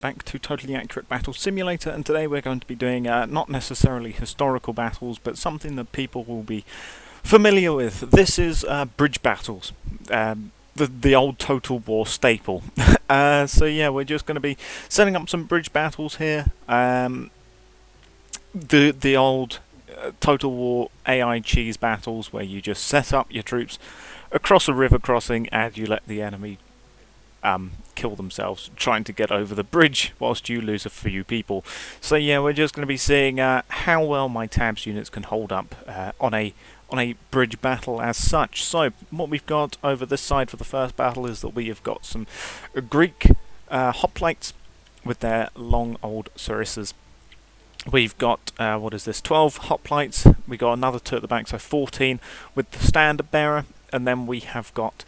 Back to Totally Accurate Battle Simulator, and today we're going to be doing not necessarily historical battles, but something that people will be familiar with. This is bridge battles, the old Total War staple. So yeah, we're just going to be setting up some bridge battles here. The old Total War AI cheese battles, where you just set up your troops across a river crossing and you let the enemy kill themselves trying to get over the bridge whilst you lose a few people. So yeah, we're just going to be seeing how well my tabs units can hold up on a bridge battle as such. So what we've got over this side for the first battle is that we have got some Greek hoplites with their long old sarissas. We've got, 12 hoplites. We got another 2 at the back, so 14 with the standard bearer. And then we have got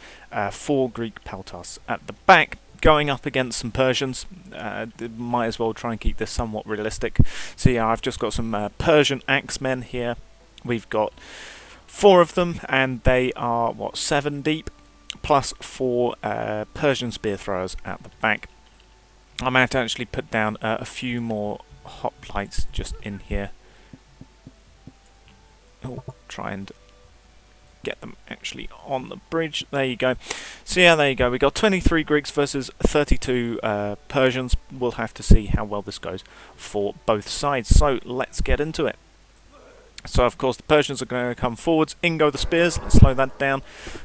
4 Greek peltas at the back, going up against some Persians. Might as well try and keep this somewhat realistic. So yeah, I've just got some Persian axemen here. We've got 4 of them, and they are, 7 deep, plus 4 Persian spear throwers at the back. I might actually put down a few more hoplites just in here. Try and get them actually on the bridge. There you go. So yeah, there you go. We got 23 Greeks versus 32 Persians. We'll have to see how well this goes for both sides. So let's get into it. So of course the Persians are going to come forwards. In go the spears. Let's slow that down.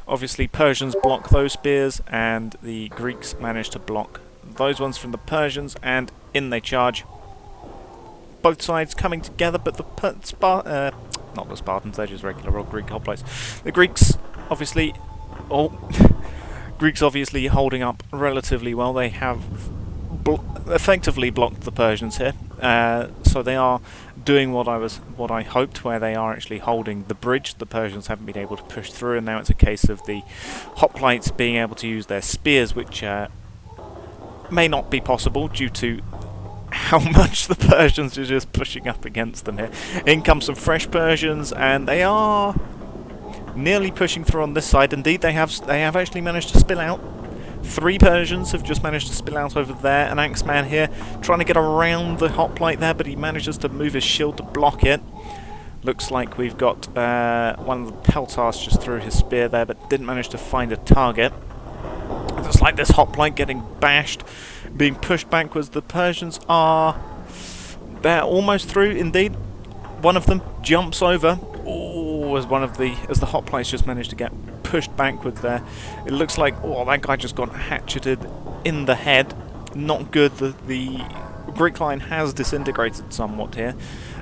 Obviously Persians block those spears, and the Greeks manage to block those ones from the Persians, and in they charge. Both sides coming together, but the not the Spartans, they're just regular old Greek hoplites. The Greeks obviously holding up relatively well. They have effectively blocked the Persians here, so they are doing what I hoped, where they are actually holding the bridge. The Persians haven't been able to push through, and now it's a case of the hoplites being able to use their spears, which may not be possible due to how much the Persians are just pushing up against them here. In comes some fresh Persians, and they are nearly pushing through on this side. Indeed, they have actually managed to spill out. 3 Persians have just managed to spill out over there. An axeman here trying to get around the hoplite there, but he manages to move his shield to block it. Looks like we've got one of the peltas just threw his spear there, but didn't manage to find a target. Looks like this hoplite getting bashed, being pushed backwards. The Persians they're almost through. Indeed, one of them jumps over. Oh, as the hoplites just managed to get pushed backwards there. It looks like that guy just got hatcheted in the head. Not good. The Greek line has disintegrated somewhat here.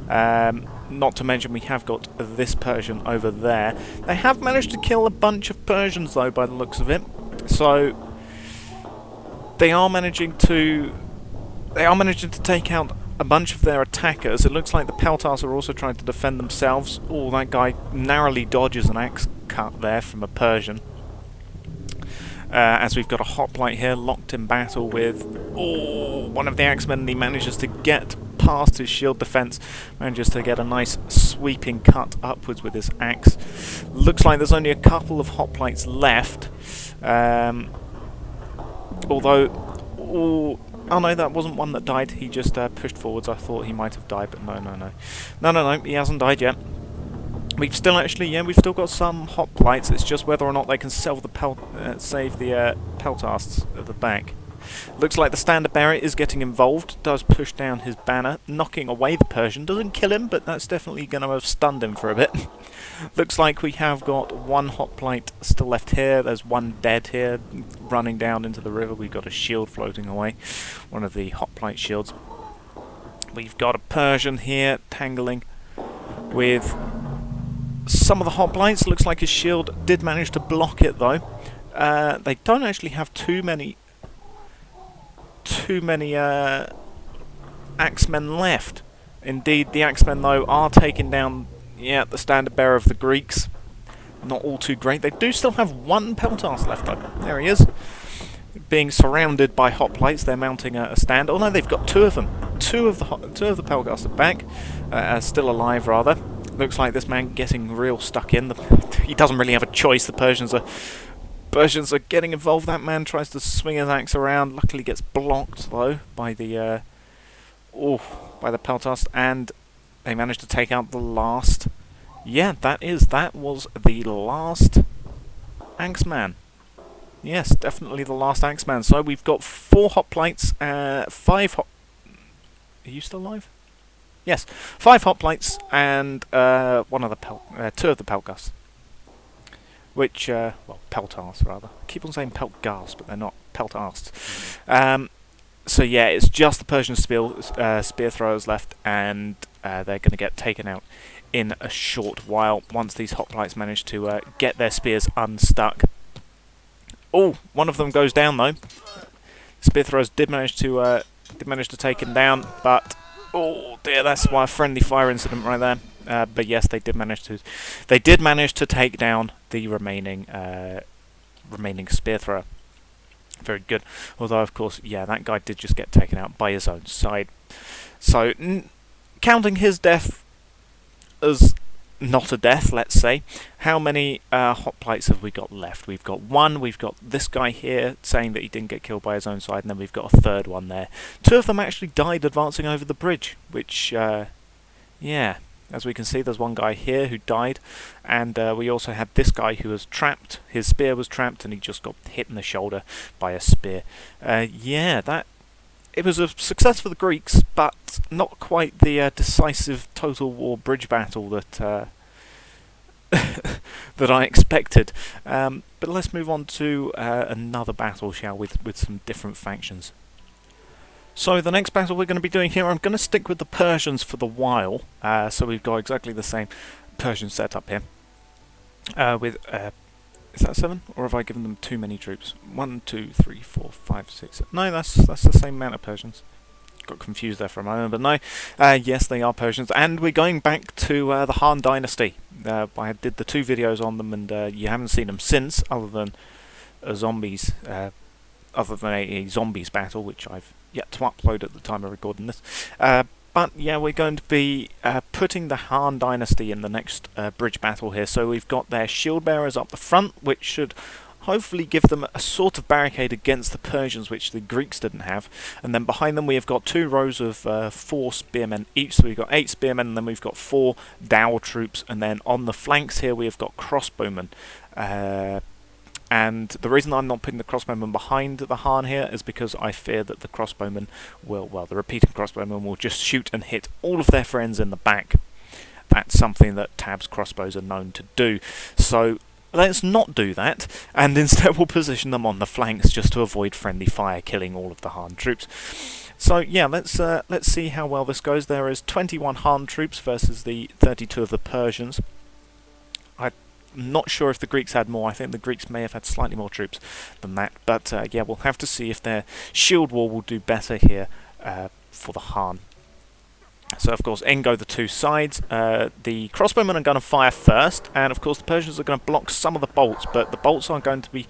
Not to mention we have got this Persian over there. They have managed to kill a bunch of Persians though, by the looks of it. So they are managing to take out a bunch of their attackers. It looks like the peltas are also trying to defend themselves. Oh, that guy narrowly dodges an axe cut there from a Persian. As we've got a hoplite here locked in battle with one of the axemen, and he manages to get past his shield defense, manages to get a nice sweeping cut upwards with his axe. Looks like there's only a couple of hoplites left. Although, oh no, that wasn't one that died. He just pushed forwards. I thought he might have died, but no, he hasn't died yet. We've still got some hoplites. It's just whether or not they can save the peltasts at the back. Looks like the standard bearer is getting involved. Does push down his banner, knocking away the Persian. Doesn't kill him, but that's definitely going to have stunned him for a bit. Looks like we have got 1 hoplite still left here. There's 1 dead here, running down into the river. We've got a shield floating away, one of the hoplite shields. We've got a Persian here tangling with some of the hoplites. Looks like his shield did manage to block it though. They don't actually have too many axemen left. Indeed, the axemen though are taking down the standard bearer of the Greeks. Not all too great. They do still have 1 peltas left though. There he is, being surrounded by hoplites. They're mounting a stand. Oh no, they've got 2 of them. 2 of the peltas are back, still alive rather. Looks like this man getting real stuck in. He doesn't really have a choice. The Persians are Persians are getting involved. That man tries to swing his axe around. Luckily gets blocked though by the by the peltast, and they managed to take out the last. Yeah, that was the last Axeman. Yes, definitely the last Axeman. So we've got 4 hoplites, 5 hop. Are you still alive? Yes, 5 hoplites and 2 of the peltgas. Which, well, peltars rather. I keep on saying peltgas, but they're not peltasts. So yeah, it's just the Persian spear throwers left, and they're going to get taken out in a short while once these hoplites manage to get their spears unstuck. Oh, one of them goes down though. Spear throwers did manage to take him down, but oh dear, that's why a friendly fire incident right there. But yes, they did manage to take down the remaining spear thrower. Very good. Although, of course, yeah, that guy did just get taken out by his own side. So, counting his death as not a death, let's say, how many hoplites have we got left? We've got 1. We've got this guy here saying that he didn't get killed by his own side, and then we've got a 3rd one there. 2 of them actually died advancing over the bridge, which, yeah. As we can see, there's one guy here who died, and we also had this guy who was trapped. His spear was trapped, and he just got hit in the shoulder by a spear. Yeah, it was a success for the Greeks, but not quite the decisive total war bridge battle that that I expected. But let's move on to another battle, shall we, with some different factions. So the next battle we're going to be doing here, I'm going to stick with the Persians for the while. So we've got exactly the same Persian setup here. Is that 7? Or have I given them too many troops? 1, 2, 3, 4, 5, 6. No, that's the same amount of Persians. Got confused there for a moment, but no. Yes, they are Persians, and we're going back to the Han Dynasty. I did the 2 videos on them, and you haven't seen them since, other than a zombies battle, which I've yet to upload at the time of recording this. But yeah, we're going to be putting the Han Dynasty in the next bridge battle here. So we've got their shield bearers up the front, which should hopefully give them a sort of barricade against the Persians, which the Greeks didn't have. And then behind them we have got 2 rows of 4 spearmen each, so we've got 8 spearmen, and then we've got 4 Dao troops, and then on the flanks here we have got crossbowmen. And the reason I'm not putting the crossbowmen behind the Han here is because I fear that the crossbowmen the repeating crossbowmen will just shoot and hit all of their friends in the back. That's something that Tab's crossbows are known to do. So let's not do that, and instead we'll position them on the flanks just to avoid friendly fire killing all of the Han troops. So yeah, let's see how well this goes. There is 21 Han troops versus the 32 of the Persians. I'm not sure if the Greeks had more. I think the Greeks may have had slightly more troops than that. But yeah, we'll have to see if their shield wall will do better here for the Han. So of course, in go the 2 sides. The crossbowmen are going to fire first, and of course the Persians are going to block some of the bolts. But the bolts are going to be,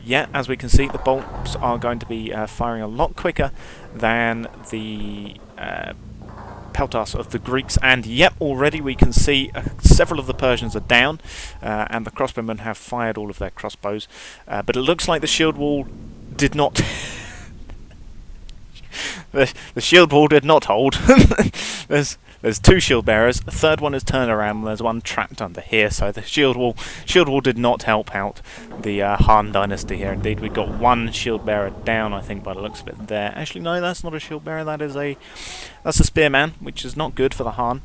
yeah, as we can see, the bolts are going to be firing a lot quicker than the peltas of the Greeks, and yep, already we can see several of the Persians are down, and the crossbowmen have fired all of their crossbows, but it looks like the shield wall did not the shield wall did not hold. There's 2 shield bearers, a 3rd one is turned around, and there's one trapped under here, so the shield wall did not help out the Han Dynasty here. Indeed, we've got 1 shield bearer down, I think, by the looks of it there. Actually, no, that's not a shield bearer, that's a spearman, which is not good for the Han.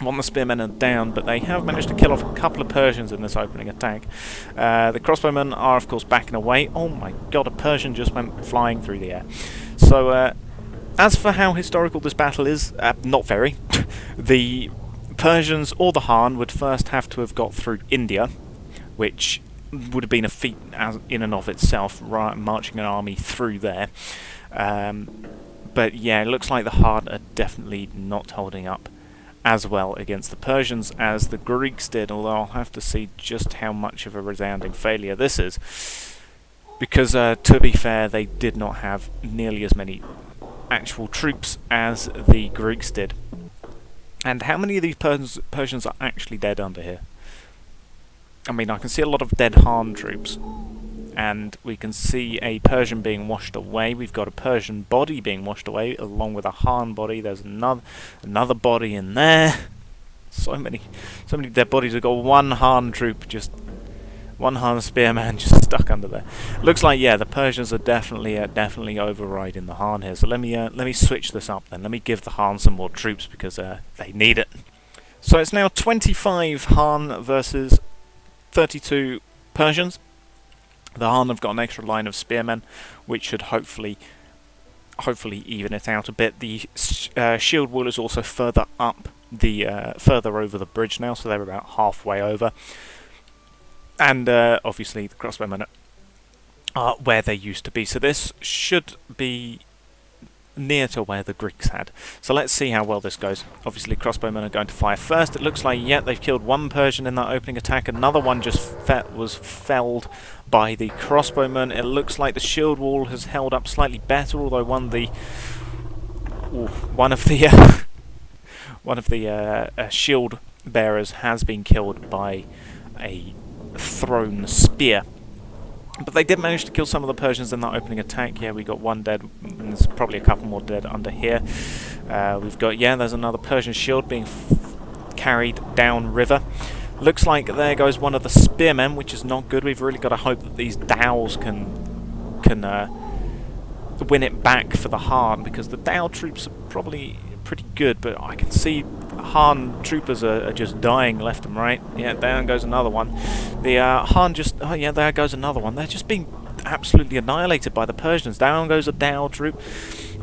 One of the spearmen are down, but they have managed to kill off a couple of Persians in this opening attack. The crossbowmen are, of course, backing away. Oh my god, a Persian just went flying through the air. So, as for how historical this battle is, not very. The Persians or the Han would first have to have got through India, which would have been a feat in and of itself, marching an army through there. But yeah, it looks like the Han are definitely not holding up as well against the Persians as the Greeks did, although I'll have to see just how much of a resounding failure this is. Because, to be fair, they did not have nearly as many actual troops as the Greeks did. And how many of these Persians are actually dead under here? I mean, I can see a lot of dead Han troops. and we can see a Persian being washed away. We've got a Persian body being washed away, along with a Han body. There's another body in there. So many dead bodies. We've got one Han troop, just one Han spearman just stuck under there. Looks like, yeah, the Persians are definitely overriding the Han here. So let me switch this up then. Let me give the Han some more troops because they need it. So it's now 25 Han versus 32 Persians. The Han have got an extra line of spearmen, which should hopefully even it out a bit. The shield wall is also further up further over the bridge now, so they're about halfway over. And obviously the crossbowmen are where they used to be, so this should be near to where the Greeks had. So let's see how well this goes. Obviously crossbowmen are going to fire first. It looks like, yeah, they've killed one Persian in that opening attack. Another one just was felled by the crossbowmen. It looks like the shield wall has held up slightly better, although one of the shield bearers has been killed by a thrown spear. But they did manage to kill some of the Persians in that opening attack. Yeah, we got one dead, and there's probably a couple more dead under here. We've got, yeah, there's another Persian shield being carried down river. Looks like there goes one of the spearmen, which is not good. We've really got to hope that these Dows can win it back for the Han, because the Dow troops are probably pretty good, but I can see Han troopers are just dying left and right. Yeah, down goes another one. The Han just... Oh yeah, there goes another one. They're just being absolutely annihilated by the Persians. Down goes a Dow troop,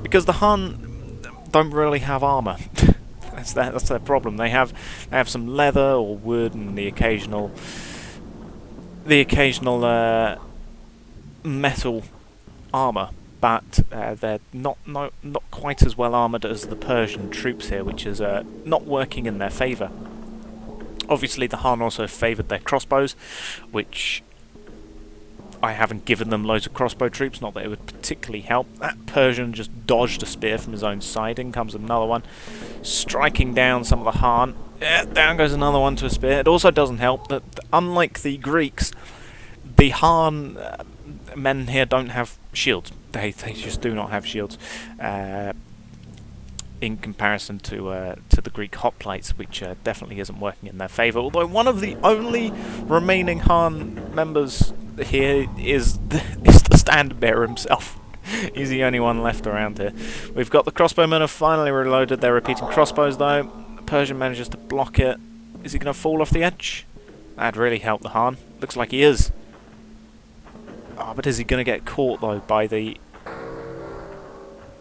because the Han don't really have armour. That's their problem. They have some leather or wood and the occasional metal armour, but they're not quite as well armoured as the Persian troops here, which is not working in their favour. Obviously the Han also favoured their crossbows, which I haven't given them loads of crossbow troops, not that it would particularly help. That Persian just dodged a spear from his own side. In comes another one, striking down some of the Han. Yeah, down goes another one to a spear. It also doesn't help that, unlike the Greeks, the Han men here don't have shields. They just do not have shields in comparison to the Greek hoplites, which definitely isn't working in their favour. Although one of the only remaining Han members here is the standard bearer himself. He's the only one left around here. We've got the crossbowmen have finally reloaded their repeating crossbows though. The Persian manages to block it. Is he going to fall off the edge? That'd really help the Han. Looks like he is. Oh, but is he going to get caught though by the...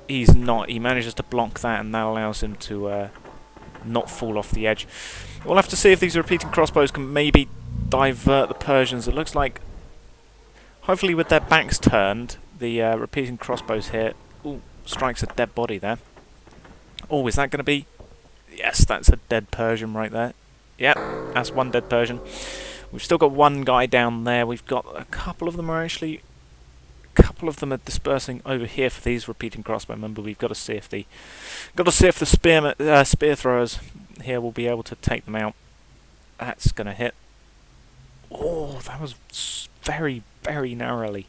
He's not. He manages to block that, and that allows him to not fall off the edge. We'll have to see if these repeating crossbows can maybe divert the Persians. It looks like, hopefully with their backs turned, the repeating crossbows here... Ooh, strikes a dead body there. Oh, is that going to be... Yes, that's a dead Persian right there. Yep, that's one dead Persian. We've still got one guy down there. We've got a couple of them are actually... A couple of them are dispersing over here for these repeating crossbowmen, but we've got to see if the spear throwers here will be able to take them out. That's going to hit. Oh, that was very narrowly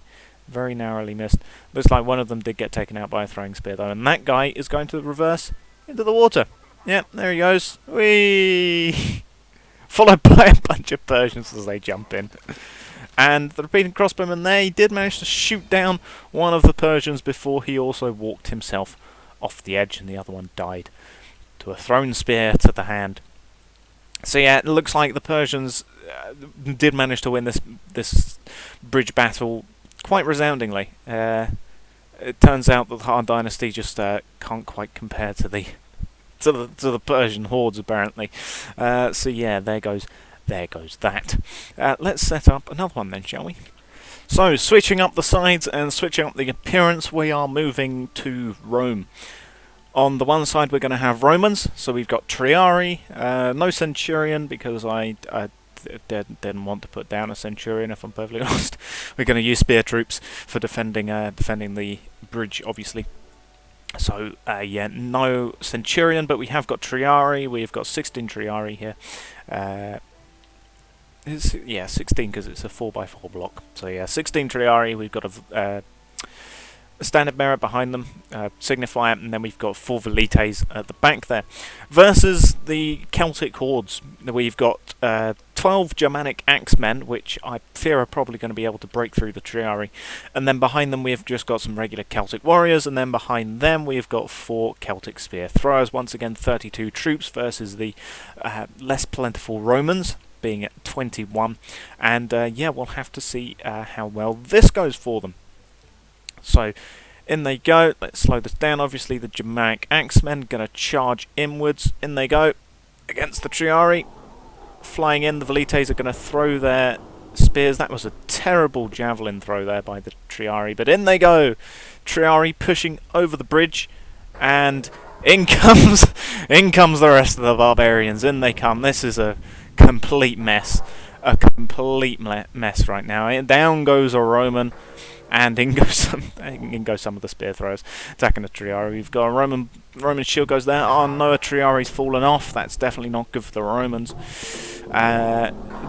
missed. Looks like one of them did get taken out by a throwing spear though, and that guy is going to reverse into the water. Yep, there he goes. Whee! Followed by a bunch of Persians as they jump in. And the repeating crossbowman there, he did manage to shoot down one of the Persians before he also walked himself off the edge, and the other one died to a thrown spear to the hand. So yeah, it looks like the Persians did manage to win this bridge battle quite resoundingly. It turns out that the Han dynasty just can't quite compare to the Persian hordes apparently. So yeah, there goes that. Let's set up another one then, shall we? So, switching up the sides and switching up the appearance, we are moving to Rome. On the one side we're going to have Romans, so we've got Triarii, no Centurion because I didn't want to put down a Centurion if I'm perfectly honest. We're going to use spear troops for defending the bridge obviously. So yeah, no Centurion, but we have got Triarii. We've got 16 Triarii here. Yeah, 16 because it's a 4x4 block. So yeah, 16 Triarii. We've got a standard merit behind them, signifier, and then we've got 4 velites at the back there. Versus the Celtic hordes, we've got 12 Germanic axemen, which I fear are probably going to be able to break through the Triarii. And then behind them we've just got some regular Celtic warriors, and then behind them we've got 4 Celtic spear throwers. Once again, 32 troops versus the less plentiful Romans, being at 21. And yeah, we'll have to see how well this goes for them. So, in they go. Let's slow this down. Obviously, the Germanic axemen going to charge inwards. In they go against the Triarii. Flying in, the velites are going to throw their spears. That was a terrible javelin throw there by the Triarii, but in they go. Triarii pushing over the bridge, and in comes the rest of the barbarians. In they come. This is a complete mess. A complete mess right now. And down goes a Roman. And in goes some of the spear throwers attacking the Triarii. We've got a Roman shield goes there. Oh no, a Triarii's fallen off. That's definitely not good for the Romans.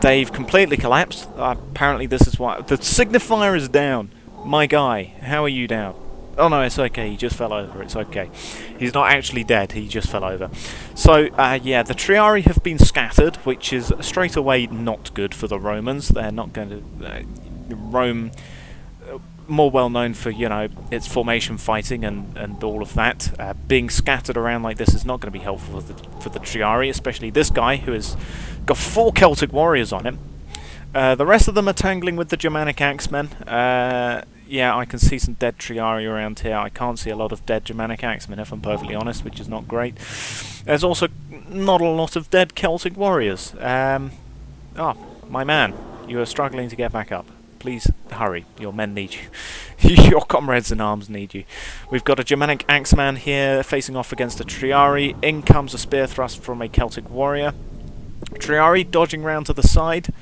They've completely collapsed. Apparently this is why. The signifier is down. My guy, how are you down? Oh no, it's okay, he just fell over, it's okay. He's not actually dead, he just fell over. So, yeah, the Triarii have been scattered, which is straight away not good for the Romans. They're not going to... Rome... more well known for, you know, its formation fighting and all of that. Being scattered around like this is not going to be helpful for the Triarii, especially this guy who has got 4 Celtic warriors on him. The rest of them are tangling with the Germanic axemen. Yeah, I can see some dead Triarii around here. I can't see a lot of dead Germanic axemen, if I'm perfectly honest, which is not great. There's also not a lot of dead Celtic warriors. Oh, my man, you are struggling to get back up. Please hurry, your men need you. Your comrades in arms need you. We've got a Germanic axeman here facing off against a Triarii. In comes a spear thrust from a Celtic warrior. Triarii dodging round to the side.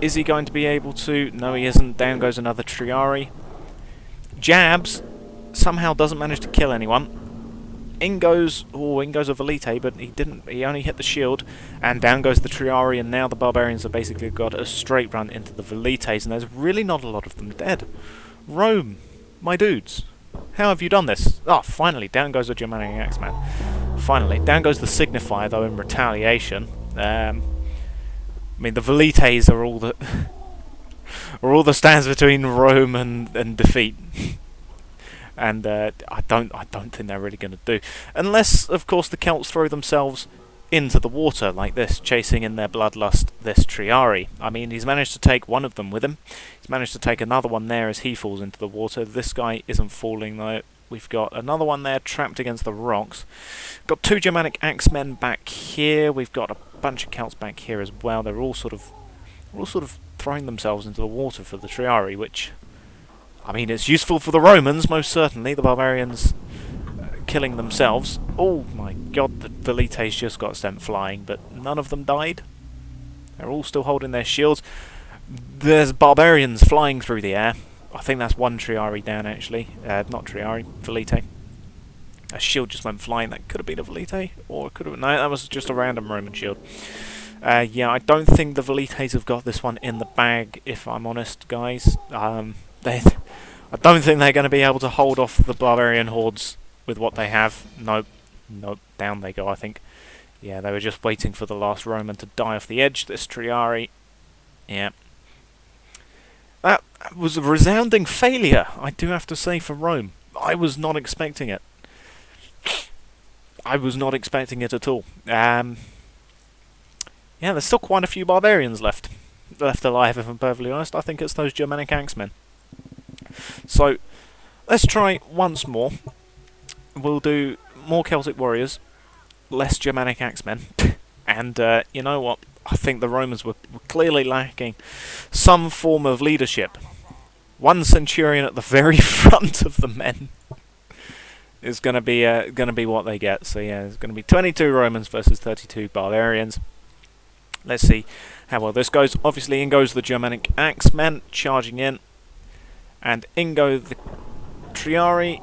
Is he going to be able to? No, he isn't. Down goes another Triarii. Jabs somehow doesn't manage to kill anyone. In goes a velite, but he didn't. He only hit the shield, and down goes the Triarii, and now the barbarians have basically got a straight run into the velites, and there's really not a lot of them dead. Rome, my dudes, how have you done this? Ah, finally, down goes the Germanic axeman. Finally, down goes the signifier, though, in retaliation. I mean, the velites are all the are all that stands between Rome and defeat. And I don't think they're really going to do, unless of course the Celts throw themselves into the water like this, chasing in their bloodlust this Triarii. I mean, he's managed to take one of them with him. He's managed to take another one there as he falls into the water. This guy isn't falling though. We've got another one there trapped against the rocks. Got 2 Germanic axemen back here. We've got a bunch of Celts back here as well. They're all sort of throwing themselves into the water for the Triarii, which, I mean, it's useful for the Romans, most certainly. The barbarians killing themselves. Oh my god, the velites just got sent flying, but none of them died. They're all still holding their shields. There's barbarians flying through the air. I think that's one Triarii down, actually. Not Triarii, velite. A shield just went flying. That could have been a velite, or it could have... No, that was just a random Roman shield. Yeah, I don't think the velites have got this one in the bag, if I'm honest, guys. I don't think they're going to be able to hold off the barbarian hordes with what they have. Nope. Nope. Down they go, I think. Yeah, they were just waiting for the last Roman to die off the edge. This Triarii. Yeah. That was a resounding failure, I do have to say, for Rome. I was not expecting it. I was not expecting it at all. Yeah, there's still quite a few barbarians left alive, if I'm perfectly honest. I think it's those Germanic axemen. So, let's try once more. We'll do more Celtic warriors, less Germanic axemen, and you know what? I think the Romans were clearly lacking some form of leadership. One centurion at the very front of the men is going to be what they get. So yeah, it's going to be 22 Romans versus 32 barbarians. Let's see how well this goes. Obviously, in goes the Germanic axemen charging in, and in go the Triarii,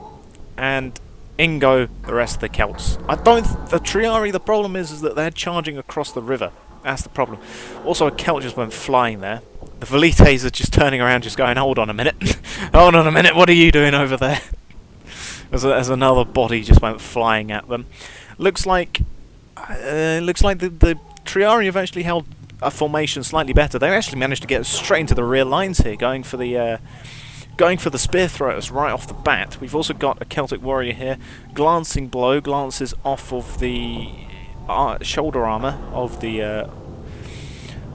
and in go the rest of the Celts. The Triarii, the problem is that they're charging across the river. That's the problem. Also, a Celt just went flying there. The Velites are just turning around, just going, hold on a minute. Hold on a minute, what are you doing over there? As another body just went flying at them. Looks like the Triarii have actually held a formation slightly better. They actually managed to get straight into the rear lines here, going for the spear throwers right off the bat. We've also got a Celtic Warrior here. Glancing blow glances off of the shoulder armour of the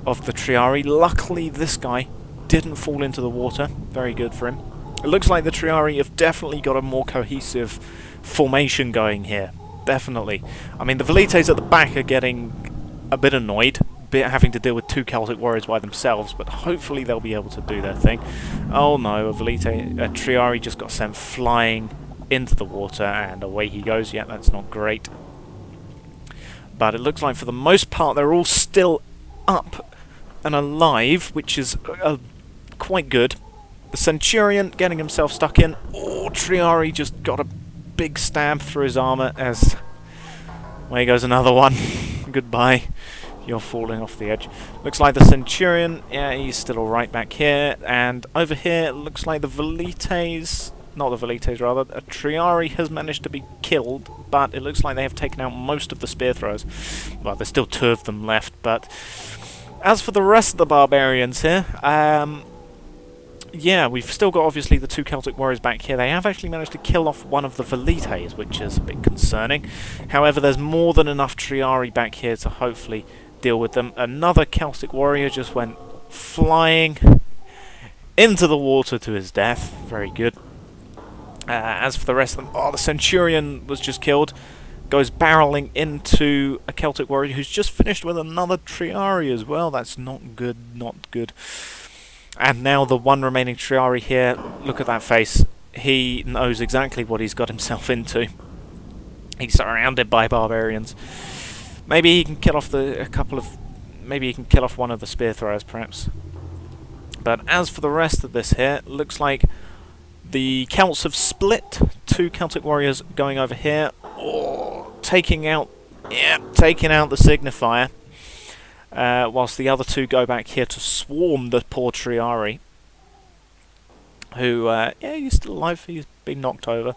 Triarii. Luckily, this guy didn't fall into the water. Very good for him. It looks like the Triarii have definitely got a more cohesive formation going here. Definitely. I mean, the Velites at the back are getting a bit annoyed, having to deal with two Celtic Warriors by themselves, but hopefully they'll be able to do their thing. Oh no, a Triarii just got sent flying into the water, and away he goes. Yeah, that's not great. But it looks like for the most part they're all still up and alive, which is quite good. The Centurion getting himself stuck in. Oh, Triarii just got a big stab through his armour as... There goes another one. Goodbye. You're falling off the edge. Looks like the Centurion, yeah, he's still alright back here. And over here, it looks like the Velites... Not the Velites, rather. A Triarii has managed to be killed, but it looks like they have taken out most of the spear throwers. Well, there's still two of them left, but... As for the rest of the barbarians here, yeah, we've still got obviously the two Celtic Warriors back here. They have actually managed to kill off one of the Velites, which is a bit concerning. However, there's more than enough Triarii back here to hopefully deal with them. Another Celtic Warrior just went flying into the water to his death. Very good. As for the rest of them, oh, the Centurion was just killed. Goes barreling into a Celtic Warrior who's just finished with another Triarii as well. That's not good, not good. And now the one remaining Triarii here, look at that face. He knows exactly what he's got himself into. He's surrounded by barbarians. Maybe he can kill off maybe he can kill off one of the spear throwers, perhaps. But as for the rest of this here, looks like the Celts have split. Two Celtic Warriors going over here. Oh, taking out the Signifier. Whilst the other two go back here to swarm the poor Triarii, who, yeah, he's still alive, he's been knocked over.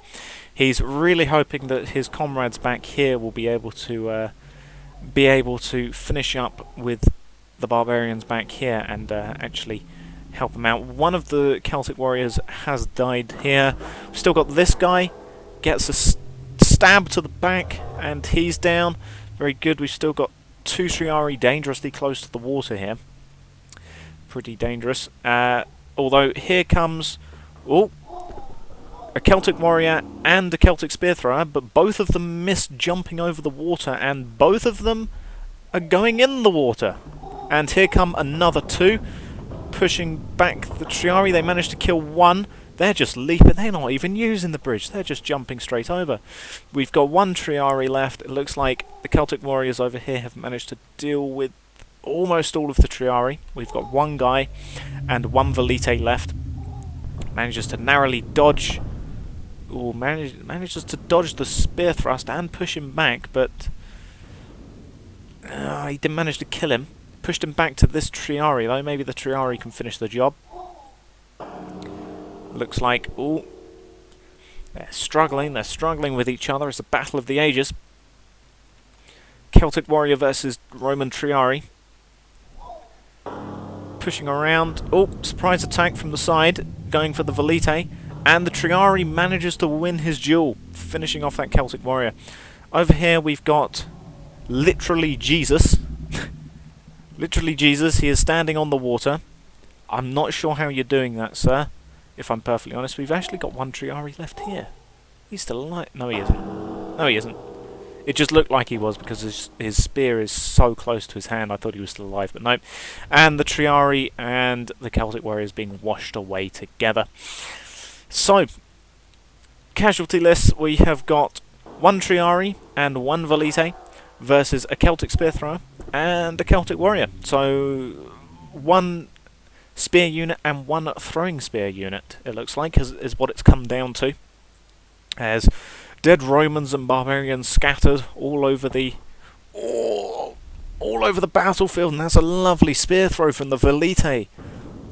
He's really hoping that his comrades back here will be able to finish up with the barbarians back here and actually help him out. One of the Celtic Warriors has died here. We've still got this guy, gets a stab to the back, and he's down. Very good. We've still got two Triarii dangerously close to the water here. Pretty dangerous. Although here comes a Celtic Warrior and a Celtic Spear Thrower, but both of them miss jumping over the water, and both of them are going in the water. And here come another two, pushing back the Triarii. They managed to kill one. They're just leaping. They're not even using the bridge. They're just jumping straight over. We've got one Triarii left. It looks like the Celtic Warriors over here have managed to deal with almost all of the Triarii. We've got one guy and one Velite left. Manages to narrowly dodge... Ooh, manages to dodge the spear thrust and push him back, but... he didn't manage to kill him. Pushed him back to this Triarii, though. Maybe the Triarii can finish the job. Looks like, ooh, they're struggling with each other. It's a battle of the ages. Celtic Warrior versus Roman Triarii. Pushing around. Oh, surprise attack from the side, going for the Velite. And the Triarii manages to win his duel, finishing off that Celtic Warrior. Over here we've got literally Jesus. Literally Jesus, he is standing on the water. I'm not sure how you're doing that, sir. If I'm perfectly honest, we've actually got one Triarii left here. He's still alive. No, he isn't. No, he isn't. It just looked like he was because his spear is so close to his hand. I thought he was still alive, but no. And the Triarii and the Celtic Warriors being washed away together. So, casualty list, we have got one Triarii and one Velite versus a Celtic Spear Thrower and a Celtic Warrior. So, one spear unit and one throwing spear unit, it looks like, is what it's come down to. As dead Romans and barbarians scattered all over the all over the battlefield, and that's a lovely spear throw from the Velite.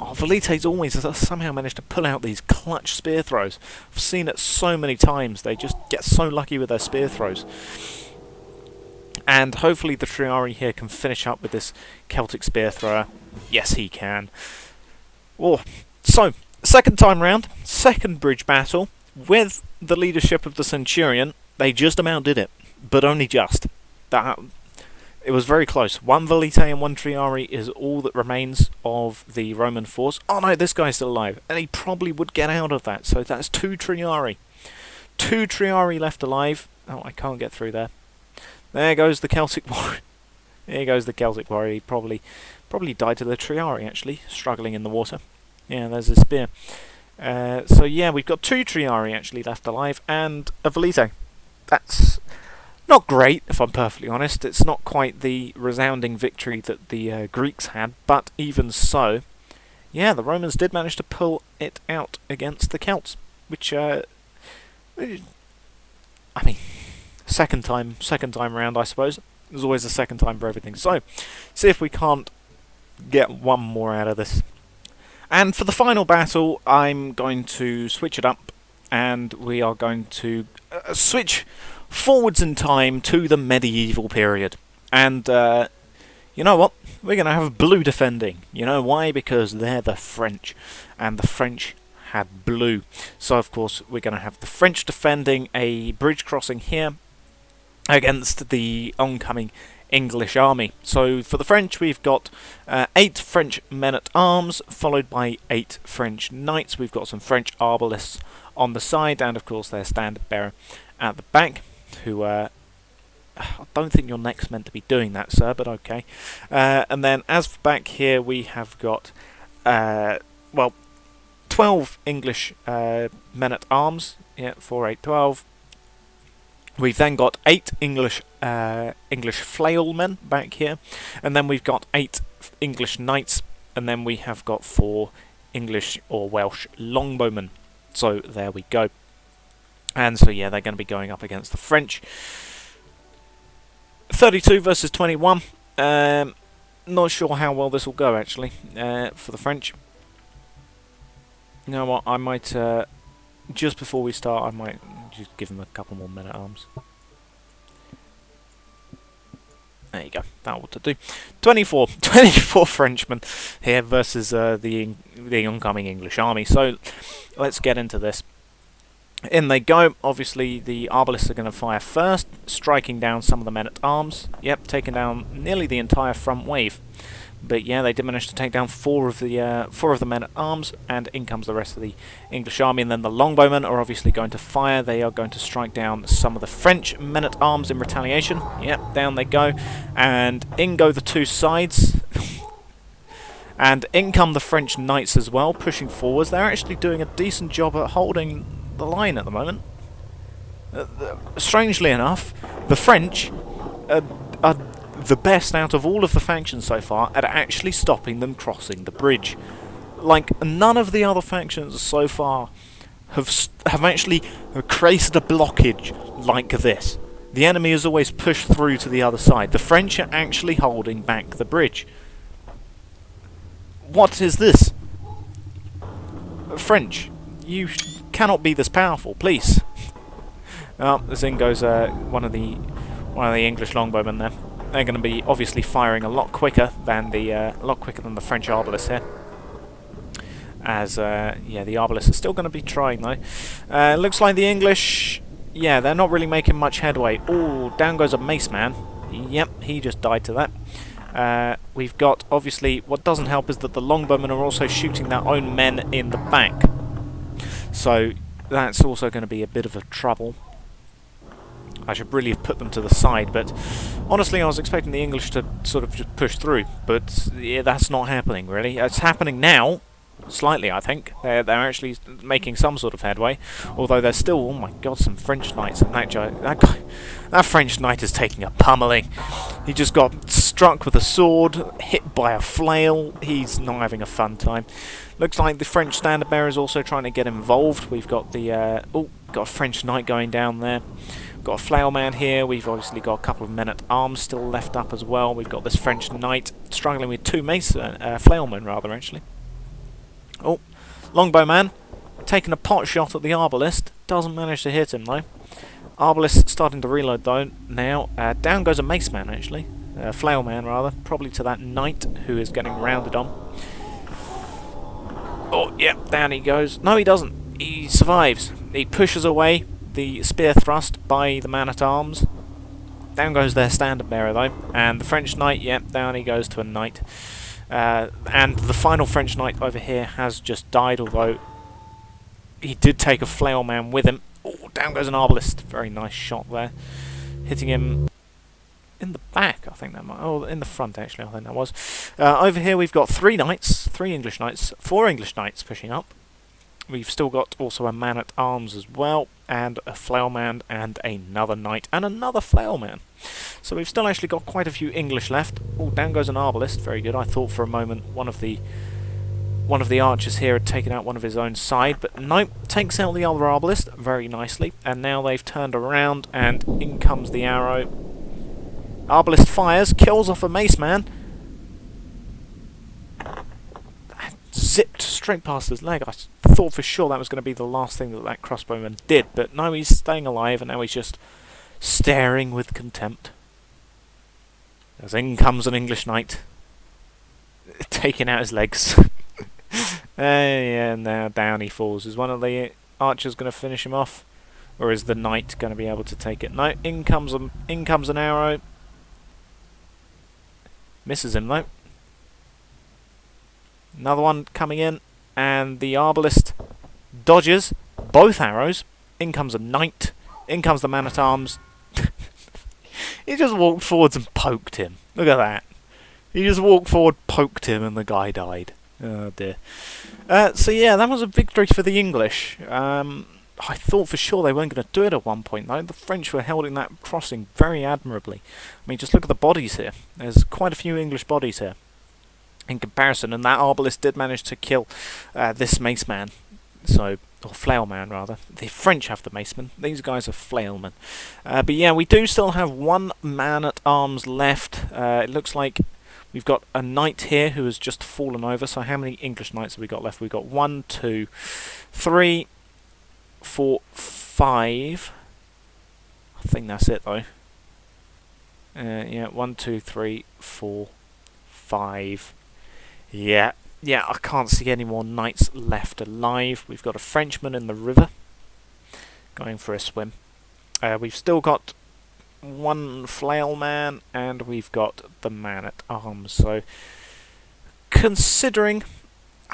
Oh, Velite's always somehow managed to pull out these clutch spear throws. I've seen it so many times. They just get so lucky with their spear throws. And hopefully the Triarii here can finish up with this Celtic spear thrower. Yes, he can. Oh, so, second time round, second bridge battle. With the leadership of the Centurion, they just about did it. But only just. It was very close. One Velite and one Triarii is all that remains of the Roman force. Oh no, this guy's still alive. And he probably would get out of that. So that's two Triarii. Two Triarii left alive. Oh, I can't get through there. There goes the Celtic Warrior. There goes the Celtic Warrior. He probably died to the Triarii, actually, struggling in the water. Yeah, there's his spear. So yeah, we've got two Triarii actually left alive, and a Velite. That's not great, if I'm perfectly honest. It's not quite the resounding victory that the Greeks had, but even so, yeah, the Romans did manage to pull it out against the Celts, which, I mean, second time round, I suppose. There's always a second time for everything. So, see if we can't get one more out of this. And for the final battle, I'm going to switch it up, and we are going to switch forwards in time to the medieval period. And you know what? We're going to have blue defending. You know why? Because they're the French, and the French had blue. So of course we're going to have the French defending a bridge crossing here against the oncoming English army. So for the French, we've got 8 French men-at-arms, followed by 8 French knights. We've got some French arbalists on the side, and of course their standard bearer at the back, who I don't think your neck's meant to be doing that, sir, but okay. And then as for back here, we have got, well, 12 English men-at-arms. Yeah, 4, 8, 12. We've then got 8 English flailmen back here, and then we've got 8 English knights, and then we have got 4 English or Welsh longbowmen. So there we go. And so yeah, they're going to be going up against the French. 32 versus 21. Not sure how well this will go actually for the French. You know what? I might just before we start, I might just give them a couple more men-at-arms. There you go. That ought to do. 24 Frenchmen here versus the oncoming English army. So let's get into this. In they go. Obviously, the arbalists are going to fire first, striking down some of the men-at-arms. Yep, taking down nearly the entire front wave. But yeah, they did manage to take down 4 of the men-at-arms, and in comes the rest of the English army. And then the longbowmen are obviously going to fire. They are going to strike down some of the French men-at-arms in retaliation. Yep, down they go, and in go the two sides. And in come the French knights as well, pushing forwards. They're actually doing a decent job at holding the line at the moment. Strangely enough, the French are the best out of all of the factions so far at actually stopping them crossing the bridge. Like, none of the other factions so far have actually created a blockage like this. The enemy is always pushed through to the other side. The French are actually holding back the bridge. What is this? French, you cannot be this powerful, please. Oh, in goes one of the English longbowmen there. They're going to be obviously firing a lot quicker than the French arbalists here. As yeah, the arbalists are still going to be trying though. Looks like the English, yeah, they're not really making much headway. Oh, down goes a mace man. Yep, he just died to that. We've got, obviously, what doesn't help is that the longbowmen are also shooting their own men in the back. So that's also going to be a bit of a trouble. I should really have put them to the side, but honestly I was expecting the English to sort of just push through, but yeah, that's not happening really. It's happening now, slightly I think. They're actually making some sort of headway, although there's still, oh my god, some French knights, and that French knight is taking a pummeling. He just got struck with a sword, hit by a flail. He's not having a fun time. Looks like the French standard bearer is also trying to get involved. We've got the got a French knight going down there. We've got a flailman here. We've obviously got a couple of men-at-arms still left up as well. We've got this French knight struggling with two flailmen, rather, actually. Oh, longbowman taking a pot shot at the arbalist. Doesn't manage to hit him, though. Arbalist starting to reload, though, now. Down goes a maceman, actually. Flailman, rather. Probably to that knight who is getting rounded on. Oh, yeah, down he goes. No, he doesn't. He survives. He pushes away the spear thrust by the man-at-arms. Down goes their standard bearer, though. And the French knight, yep, down he goes to a knight. And the final French knight over here has just died, although he did take a flailman with him. Oh, down goes an arbalist. Very nice shot there. Hitting him in the back, I think that might... Oh, in the front, actually, I think that was. Over here we've got three English knights, four English knights pushing up. We've still got also a man-at-arms as well, and a flailman, and another knight, and another flailman. So we've still actually got quite a few English left. Oh, down goes an arbalist. Very good. I thought for a moment one of the archers here had taken out one of his own side, but nope, takes out the other arbalist very nicely, and now they've turned around, and in comes the arrow. Arbalist fires, kills off a maceman. Zipped straight past his leg. I thought for sure that was going to be the last thing that crossbowman did, but no, he's staying alive, and now he's just staring with contempt. As in comes an English knight, taking out his legs. Yeah, now down he falls. Is one of the archers going to finish him off, or is the knight going to be able to take it? No, in comes an arrow. Misses him though. Another one coming in, and the arbalist dodges both arrows. In comes a knight. In comes the man-at-arms. He just walked forwards and poked him. Look at that. He just walked forward, poked him, and the guy died. Oh dear. So yeah, that was a victory for the English. I thought for sure they weren't going to do it at one point, though. The French were holding that crossing very admirably. I mean, just look at the bodies here. There's quite a few English bodies here in comparison, and that arbalist did manage to kill this maceman. So, or flailman, rather. The French have the maceman. These guys are flailmen. But yeah, we do still have one man-at-arms left. It looks like we've got a knight here who has just fallen over. So how many English knights have we got left? We've got 1, 2, 3, 4, 5. I think that's it, though. Yeah, 1, 2, 3, 4, 5. Yeah, I can't see any more knights left alive. We've got a Frenchman in the river going for a swim. We've still got one flailman, and we've got the man-at-arms. So, considering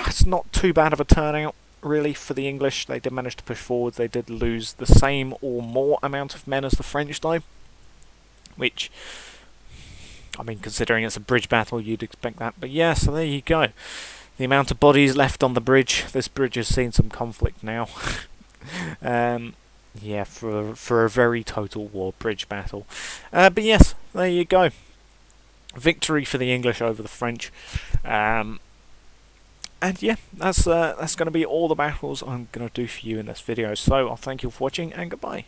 it's not too bad of a turnout, really, for the English. They did manage to push forward. They did lose the same or more amount of men as the French, though. Which, I mean, considering it's a bridge battle, you'd expect that. But yeah, so there you go. The amount of bodies left on the bridge. This bridge has seen some conflict now. Yeah, for a very total war bridge battle. But yes, there you go. Victory for the English over the French. And yeah, that's going to be all the battles I'm going to do for you in this video. So I'll thank you for watching, and goodbye.